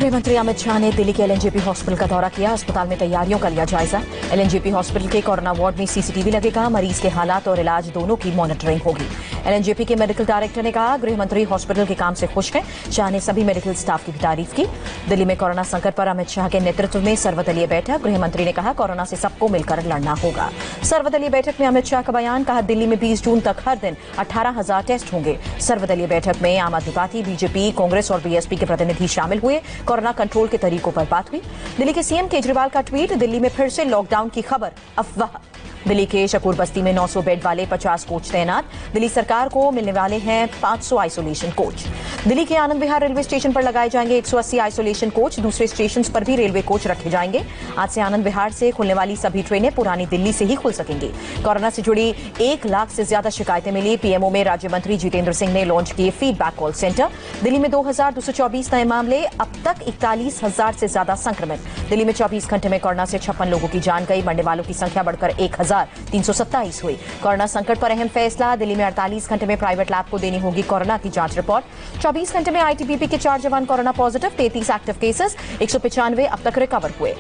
गृह मंत्री अमित शाह ने दिल्ली के एलएनजेपी हॉस्पिटल का दौरा किया। अस्पताल में तैयारियों का लिया जायजा। एलएनजेपी हॉस्पिटल के कोरोना वार्ड में सीसीटीवी लगेगा। मरीज के हालात और इलाज दोनों की मॉनिटरिंग होगी। एलएनजेपी के मेडिकल डायरेक्टर ने कहा, गृह मंत्री हॉस्पिटल के काम से खुश हैं। शाह ने सभी मेडिकल स्टाफ की भी तारीफ की। दिल्ली में कोरोना संकट पर अमित शाह के नेतृत्व में सर्वदलीय बैठक। गृह मंत्री ने कहा, कोरोना से सबको मिलकर लड़ना होगा। सर्वदलीय बैठक में अमित शाह का बयान, कहा, दिल्ली में 20 जून तक हर दिन 18,000 टेस्ट होंगे। सर्वदलीय बैठक में आम आदमी पार्टी, बीजेपी, कांग्रेस और बीएसपी के प्रतिनिधि शामिल हुए। कोरोना कंट्रोल के तरीकों पर बात हुई। दिल्ली के सीएम केजरीवाल का ट्वीट, दिल्ली में फिर से लॉकडाउन की खबर अफवाह। दिल्ली के शकूर बस्ती में 900 बेड वाले 50 कोच तैनात। दिल्ली सरकार को मिलने वाले हैं 500 आइसोलेशन कोच। दिल्ली के आनंद विहार रेलवे स्टेशन पर लगाए जाएंगे 180 आइसोलेशन कोच। दूसरे स्टेशन पर भी रेलवे कोच रखे जाएंगे। आज से आनंद विहार से खुलने वाली सभी ट्रेनें पुरानी दिल्ली से ही खुल सकेंगी। कोरोना से जुड़ी 1 लाख से ज्यादा शिकायतें मिली। पीएमओ में राज्य मंत्री जितेंद्र सिंह ने लॉन्च किए फीडबैक कॉल सेंटर। दिल्ली में 2224 नए मामले, अब तक 41,000 से ज्यादा संक्रमित। दिल्ली में 24 घंटे में कोरोना से 56 लोगों की जान गई। मरने वालों की संख्या बढ़कर 1,327 हुई। कोरोना संकट पर अहम फैसला, दिल्ली में 48 घंटे में प्राइवेट लैब को देनी होगी कोरोना की जांच रिपोर्ट। 24 घंटे में आईटीबीपी के 4 जवान कोरोना पॉजिटिव। 33 एक्टिव केसेस, 195 अब तक रिकवर हुए।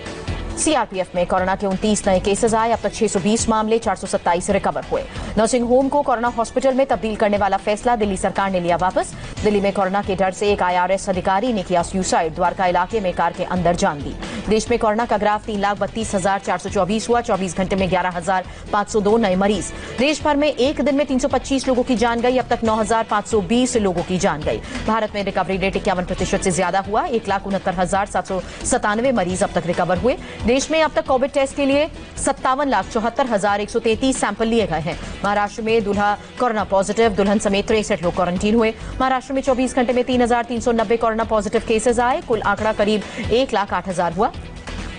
सीआरपीएफ में कोरोना के 29 नए केसेस आए। अब तक 620 मामले, 427 रिकवर हुए। नर्सिंग होम को कोरोना हॉस्पिटल में तब्दील करने वाला फैसला दिल्ली सरकार ने लिया वापस। दिल्ली में कोरोना के डर से एक आईआरएस अधिकारी ने किया सुसाइड। द्वारका इलाके में कार के अंदर जान दी। देश में कोरोना का ग्राफ 3,32,424 हुआ। 24 घंटे में 11,502 नए मरीज। देश भर में एक दिन में 325 लोगों की जान गई। अब तक 9,520 लोगों की जान गई। भारत में रिकवरी रेट 51% से ज्यादा हुआ। 1,69,797 मरीज अब तक रिकवर हुए। देश में अब तक कोविड टेस्ट के लिए 57,74,133 सैंपल लिए गए हैं। महाराष्ट्र में दूल्हा कोरोना पॉजिटिव, दुल्हन समेत 63 लोग क्वारंटीन हुए। महाराष्ट्र में 24 घंटे में 3,390 कोरोना पॉजिटिव केसेस आए। कुल आंकड़ा करीब 1,08,000 हुआ।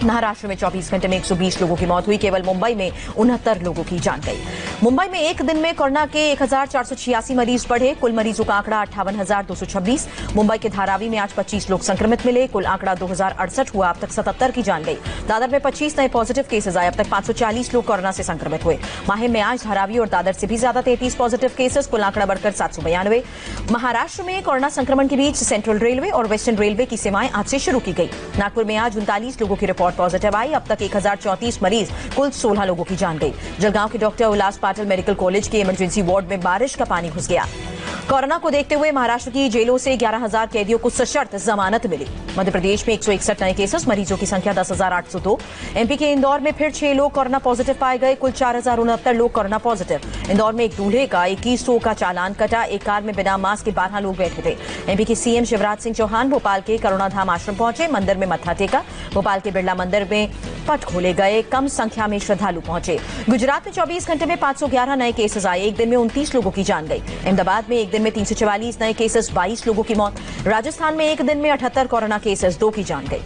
महाराष्ट्र में 24 घंटे में 120 लोगों की मौत हुई। केवल मुंबई में 69 लोगों की जान गई। मुंबई में एक दिन में कोरोना के 1,486 मरीज बढ़े। कुल मरीजों का आंकड़ा 58,226। मुंबई के धारावी में आज 25 लोग संक्रमित मिले। कुल आंकड़ा 2,068 हुआ। अब तक 77 की जान गई। दादर में 25 नए पॉजिटिव केसेस आए। अब तक 540 लोग कोरोना से संक्रमित हुए। माहिम में आज धारावी और दादर से भी ज्यादा 33 पॉजिटिव केसेस। कुल आंकड़ा बढ़कर 792। महाराष्ट्र में कोरोना संक्रमण के बीच सेंट्रल रेलवे और वेस्टर्न रेलवे की सेवाएं आज से शुरू की गई। नागपुर में आज 39 लोगों की रिपोर्ट पॉजिटिव आई। अब तक 1,034 मरीज, कुल 16 लोगों की जान गई। जलगांव के डॉक्टर उल्लास पाटिल मेडिकल कॉलेज के इमरजेंसी वार्ड में बारिश का पानी घुस गया। कोरोना को देखते हुए महाराष्ट्र की जेलों से 11,000 कैदियों को सशर्त जमानत मिली। मध्य प्रदेश में 161 नए केसेस, मरीजों की संख्या 10,802। एमपी के इंदौर में फिर 6 लोग कोरोना पॉजिटिव पाए गए। कुल 4,069 लोग कोरोना पॉजिटिव। इंदौर में एक दूल्हे का 2100 का चालान कटा। एक कार में बिना मास्क के 12 लोग बैठे थे। एमपी के सीएम शिवराज सिंह चौहान भोपाल के करुणा धाम आश्रम पहुंचे। मंदिर में मत्था टेका। भोपाल के बिरला मंदिर में पट खोले गए। कम संख्या में श्रद्धालु पहुंचे। गुजरात में 24 घंटे में 511 नए केसेस आए। एक दिन में 29 लोगों की जान गई। अहमदाबाद में एक दिन में 344 नए केसेस, 22 लोगों की मौत। राजस्थान में एक दिन में 78 कोरोना केसेस, 2 की जान गई।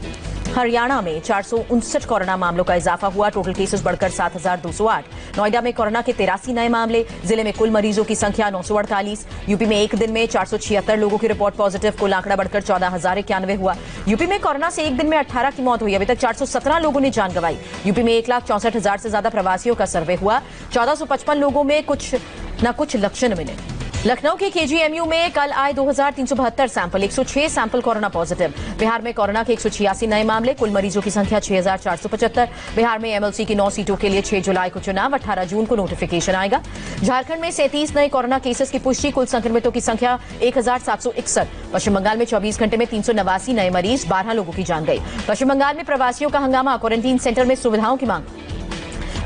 हरियाणा में 459 कोरोना मामलों का इजाफा हुआ। टोटल केसेस बढ़कर 7,208। नोएडा में कोरोना के 83 नए मामले। जिले में कुल मरीजों की संख्या 948। यूपी में एक दिन में 476 लोगों की रिपोर्ट पॉजिटिव। कुल आंकड़ा बढ़कर 14,091 हुआ। यूपी में कोरोना से एक दिन में 18 की मौत हुई। अभी तक 417 लोगों ने जान गंवाई। यूपी में 1,64,000 से ज्यादा प्रवासियों का सर्वे हुआ। 1455 लोगों में कुछ न कुछ लक्षण मिले। लखनऊ के केजीएमयू में कल आए 2,372 sample, 106 sample corona positive. Bihar में कोरोना के 186 नए मामले। कुल मरीजों की संख्या 6,475। बिहार में एमएलसी की 9 सीटों के लिए 6 जुलाई को चुनाव, 18 जून को नोटिफिकेशन आएगा। झारखंड में 37 नए कोरोना केसेस की पुष्टि। कुल संक्रमितों की संख्या 1,761। पश्चिम बंगाल में 24 घंटे में 389 नए मरीज, 12 लोगों की जान गई। पश्चिम बंगाल में प्रवासियों का हंगामा, क्वारंटीन सेंटर में सुविधाओं की मांग।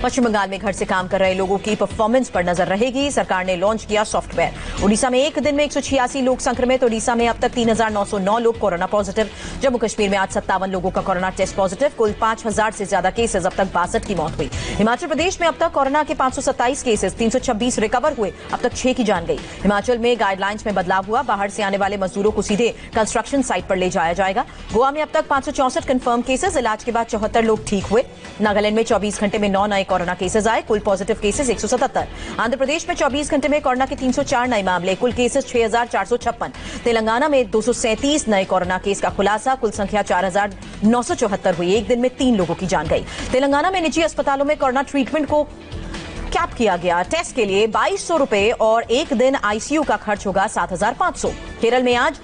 पश्चिम बंगाल में घर से काम कर रहे लोगों की परफॉर्मेंस पर नजर रहेगी। सरकार ने लॉन्च किया सॉफ्टवेयर। ओडिशा में एक दिन में 186 लोग संक्रमित। ओडिशा में अब तक 3,909 लोग कोरोना पॉजिटिव। जम्मू कश्मीर में आज 57 लोगों का कोरोना टेस्ट पॉजिटिव। कुल 5,000 से ज्यादा केसेस, अब तक 62 की मौत हुई। हिमाचल प्रदेश में अब तक कोरोना के 527 केसेस, 326 रिकवर हुए। अब तक 6 की जान गई। हिमाचल में गाइडलाइंस में बदलाव हुआ। बाहर से आने वाले मजदूरों को सीधे कंस्ट्रक्शन साइट पर ले जाया जाएगा। गोवा में अब तक 564 कंफर्म केसेस, इलाज के बाद 74 लोग ठीक हुए। नागालैंड में 24 घंटे में 9 नए कोरोना केसेस आए। कुल पॉजिटिव केसेस 177। आंध्र प्रदेश में 24 घंटे में कोरोना के 304 नए मामले। कुल केसेस 6,456। तेलंगाना में 237 नए कोरोना केस का खुलासा। कुल संख्या 4,974 हुई। एक दिन में 3 लोगों की जान गई। तेलंगाना में निजी अस्पतालों में कोरोना ट्रीटमेंट को कैप किया गया। टेस्ट के लिए 2,200 रुपए और एक दिन आईसीयू का खर्च होगा 7,500। केरल में आज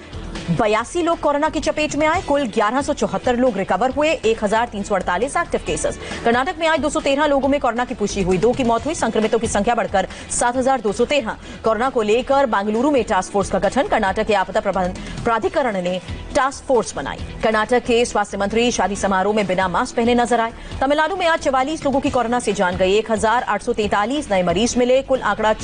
82 लोग कोरोना की चपेट में आए। कुल 1174 लोग रिकवर हुए। 1348 एक्टिव केसेस। कर्नाटक में आज 213 लोगों में कोरोना की पुष्टि हुई। 2 की मौत हुई। संक्रमितों की संख्या बढ़कर 7213। कोरोना को लेकर बेंगलुरु में टास्क फोर्स का गठन। कर्नाटक के आपदा प्रबंधन प्राधिकरण ने टास्क फोर्स बनाई। कर्नाटक के स्वास्थ्य मंत्री शादी समारोह में बिना मास्क पहने नजर आए। तमिलनाडु में आज 44 लोगों की कोरोना से जान गई। 1843 नए मरीज मिले। कुल आंकड़ा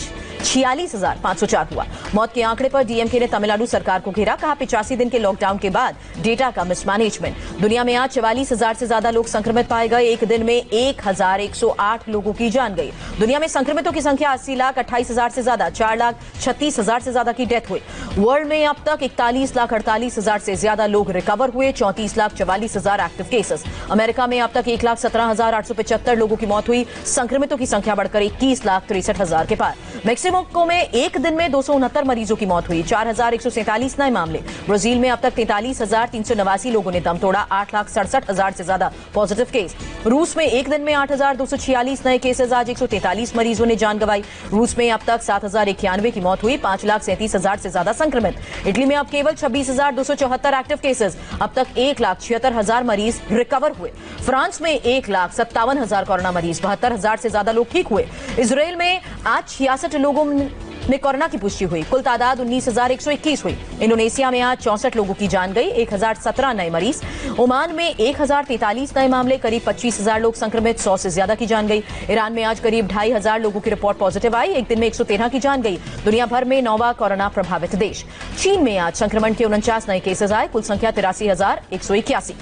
46,504 हुआ। मौत के आंकड़े पर डीएमके ने तमिलनाडु सरकार को घेरा। कहा 85 दिन के लॉकडाउन के बाद डेटा का मिसमैनेजमेंट। दुनिया में आज 44,000 से ज्यादा लोग संक्रमित पाए गए। एक दिन में 1,108 लोगों की जान गई। दुनिया में संक्रमितों की संख्या 80,28,000 से ज्यादा। 4,36,000 से ज्यादा की डेथ हुई। वर्ल्ड में अब तक 41,48,000 से ज्यादा लोग रिकवर हुए। 34,44,000 एक्टिव केसेस। अमेरिका में अब तक 1,17,875 लोगों की मौत हुई। संक्रमितों की संख्या बढ़कर 21,63,000 के पार। मेक्सिको में एक दिन में 269 मरीजों की मौत हुई। 4,147 नए मामले। ब्राजील में अब तक 43,389 लोगों ने दम तोड़ा। 8,67,000 से ज्यादा पॉजिटिव केस। रूस में एक दिन में 8,246 नए केसेस। आज 143 मरीजों ने जान गंवाई। रूस में अब तक 7,091 की मौत हुई। 5,37,000 से ज्यादा संक्रमित। इटली में अब केवल 26,274 एक्टिव केसेस। अब तक 1,76,000 मरीज रिकवर हुए। फ्रांस में 1,57,000 कोरोना मरीज। 72,000 से ज्यादा लोग ठीक हुए। इजराइल में आज 66 लोगों में कोरोना की पुष्टि हुई। कुल तादाद 19,121 हुई। इंडोनेशिया में आज 64 लोगों की जान गई। 1,017 नए मरीज। ओमान में 1,043 नए मामले। करीब 25,000 लोग संक्रमित। 100 से ज्यादा की जान गई। ईरान में आज करीब 2,500 लोगों की रिपोर्ट पॉजिटिव आई। एक दिन में 113 की जान गई। दुनिया भर में 9वां कोरोना प्रभावित देश। चीन में आज संक्रमण के 49 नए केसेस आए। कुल संख्या 83,181।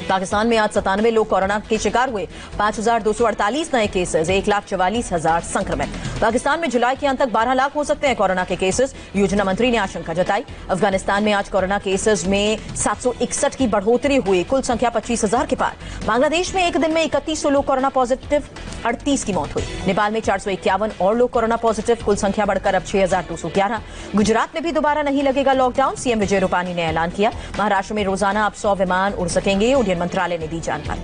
पाकिस्तान में आज 97 लोग कोरोना के शिकार हुए। 5,248 नए केसेस। 1,44,000 संक्रमित। पाकिस्तान में जुलाई के अंत तक 12 लाख हो सकते हैं कोरोना के केसेस। योजना मंत्री ने आशंका जताई। अफगानिस्तान में आज कोरोना केसेस में 761 की बढ़ोतरी हुई। कुल संख्या 25,000 के पार। बांग्लादेश में एक दिन में 3100 लोग कोरोना पॉजिटिव। 38 की मौत हुई। नेपाल में 451 और लोग कोरोना पॉजिटिव। कुल संख्या बढ़कर अब 6,211। गुजरात में भी दोबारा नहीं लगेगा लॉकडाउन। सीएम विजय रूपानी ने ऐलान किया। महाराष्ट्र में रोजाना अब 100 विमान उड़ सकेंगे। उड्डयन मंत्रालय ने दी जानकारी।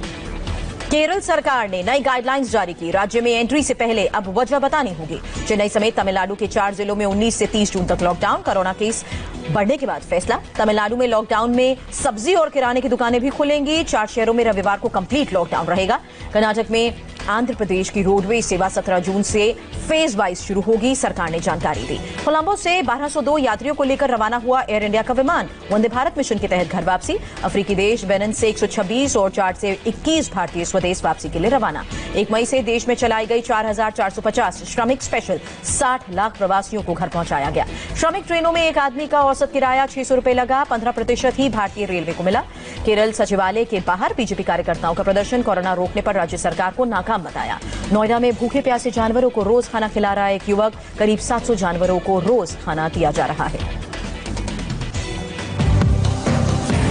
केरल सरकार ने नई गाइडलाइंस जारी की। राज्य में एंट्री से पहले अब वजह बतानी होगी। चेन्नई समेत तमिलनाडु के 4 जिलों में 19 से 30 जून तक लॉकडाउन। कोरोना केस बढ़ने के बाद फैसला। तमिलनाडु में लॉकडाउन में सब्जी और किराने की दुकानें भी खुलेंगी। 4 शहरों में रविवार को कंप्लीट लॉकडाउन रहेगा। कर्नाटक में आंध्र प्रदेश की रोडवेज सेवा 17 जून से फेज वाइज शुरू होगी। सरकार ने जानकारी दी। कोलंबो से 1202 यात्रियों को लेकर रवाना हुआ एयर इंडिया का विमान। वंदे भारत मिशन के तहत घर वापसी। अफ्रीकी देश बेनिन से 126 और चाड से 21 भारतीय स्वदेश वापसी के लिए रवाना। 1 मई से देश में चलाई गई 4,450 श्रमिक स्पेशल। 60 लाख प्रवासियों को घर पहुंचाया गया। श्रमिक ट्रेनों में एक आदमी का औसत किराया 600 रुपए लगा। 15% ही भारतीय रेलवे को मिला। केरल सचिवालय के बाहर बीजेपी कार्यकर्ताओं का प्रदर्शन। कोरोना रोकने पर राज्य सरकार को नाकाम बताया। नोएडा में भूखे प्यासे जानवरों को रोज खाना खिला रहा है एक युवक। करीब 700 जानवरों को रोज खाना दिया जा रहा है।